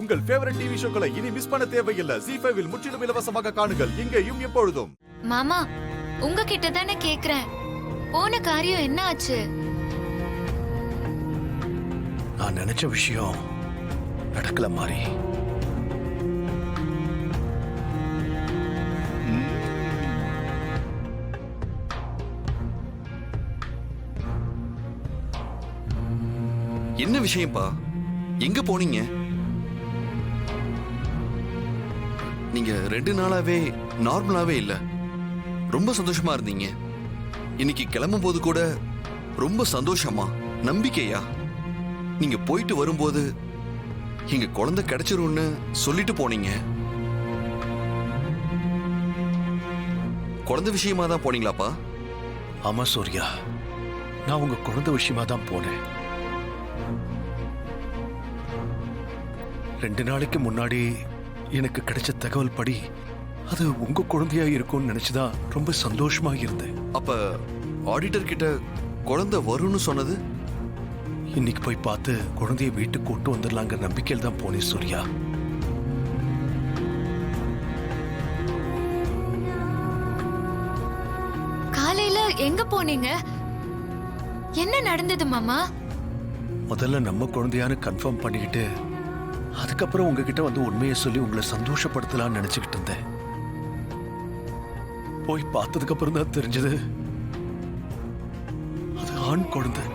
உங்கள் favourite TV ஷோக்களை இனி miss பண்ண தேவையில்லை. ZEE5 இல் முற்றிலும் இலவசமாக காணுங்கள். இங்கேயும் எப்பொழுதும். மாமா, உங்ககிட்ட தானே கேக்குறேன். போன காரியம் என்ன ஆச்சு? நான் நினைச்ச விஷயம் நடக்கல மாறி. என்ன விஷயம்ப்பா? எங்க போனீங்க? நீங்க 2 நாளாவே நார்மலாவே இல்ல. ரொம்ப சந்தோஷமா இருந்தீங்க. இன்னைக்கு கிளம்பும் போது கூட ரொம்ப சந்தோஷமா, நம்பிக்கையா. நீங்க போயிட்டு வரும்போது எங்க குழந்தை கிடைச்சிரும்னு சொல்லிட்டு போனீங்க. குழந்தை விஷயமா தான் போனீங்களாப்பா? ஆமா சூர்யா, நான் உங்க குழந்தை விஷயமா தான் போனேன். 2 நாளைக்கு முன்னாடி எனக்கு கிடைச்ச தகவல் படி அது உங்க குழந்தையா இருக்கும்னு நினைச்சுதான் ரொம்ப சந்தோஷமா இருந்தேன். அப்ப ஆடிட்டர் கிட்ட குழந்தை வரும்னு சொன்னது? இன்னைக்கு போய் பார்த்து குழந்தைய வீட்டுக்கு கொண்டு வந்துடலாங்க நம்பிக்கையில் தான் போனேன் சூர்யா. காலையில எங்க போனீங்க? என்ன நடந்தது மாமா? முதல்ல நம்ம குழந்தையான்னு கன்ஃபார்ம் பண்ணிக்கிட்டு அதுக்கப்புறம் உங்ககிட்ட வந்து உண்மையை சொல்லி உங்களை சந்தோஷப்படுத்தலாம்னு நினைச்சுக்கிட்டு இருந்தேன். போய் பார்த்ததுக்கு அப்புறம் தான் தெரிஞ்சது அது ஆண் குழந்தை.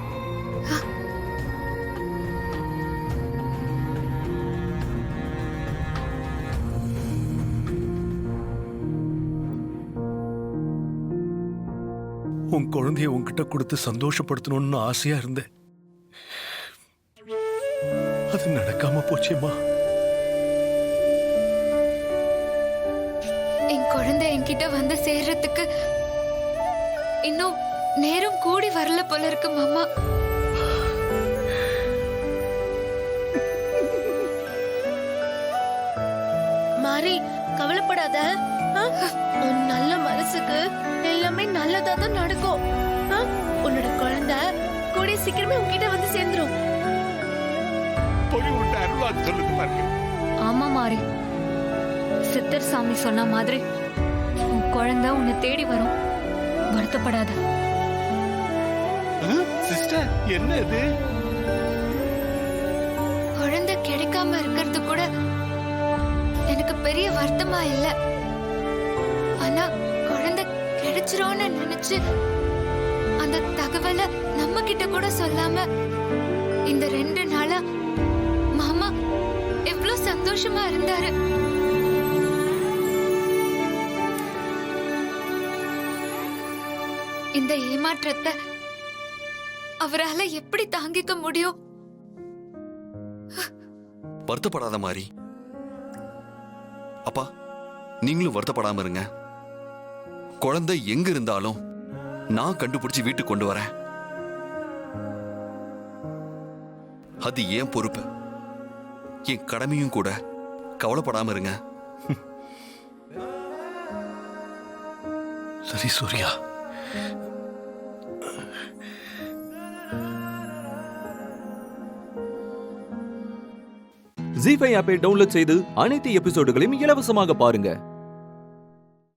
உன் குழந்தைய உன்கிட்ட கொடுத்து சந்தோஷப்படுத்தணும்னு ஆசையா இருந்தேன். அது நடக்காம போச்சேம்மா. என் குழந்தை என்கிட்ட வந்து சேர்றதுக்கு இன்னும் நேரம் கூடி வரல போல இருக்கு மாமா. மாறி, கவலைப்படாத. உன் நல்ல மனசுக்கு எல்லாமே நல்லதா தான் நடக்கும். உன்னோட குழந்தை கூடிய சீக்கிரமே உன்கிட்ட வந்து சேர்ந்துரும். ஆமா மாறி, சித்தர் சாமி சொன்ன மாதிரி உன் குழந்தை உன்னை தேடி வரும். வருத்தப்படாத. சிஸ்டர், என்ன இது? குழந்தை கிடைக்காம இருக்கிறது கூட எனக்கு பெரிய வருத்தமா இல்ல. ஆனா குழந்தை கிடைச்சிரும்னு நினைச்சு அந்த தகவலை நம்ம கிட்ட கூட சொல்லாம இந்த 2 நாளா மாமா எவ்வளவு சந்தோஷமா இருந்தாரு. இந்த ஏமாற்றத்தை அவரால எப்படி தாங்கிக்க முடியும்? வருத்தப்படாத மாதிரி. அப்பா, நீங்களும் வருத்தப்படாம இருங்க. குழந்தை எங்க இருந்தாலும் நான் கண்டுபிடிச்சு வீட்டுக்கு கொண்டு வரேன். அது ஏன் பொறுப்பு, என் கடமையும் கூட. கவலைப்படாம இருங்க. சரி சூர்யா. ZEE5 ஆப்பை டவுன்லோட் செய்து அனைத்து எபிசோடுகளையும் இலவசமாக பாருங்க.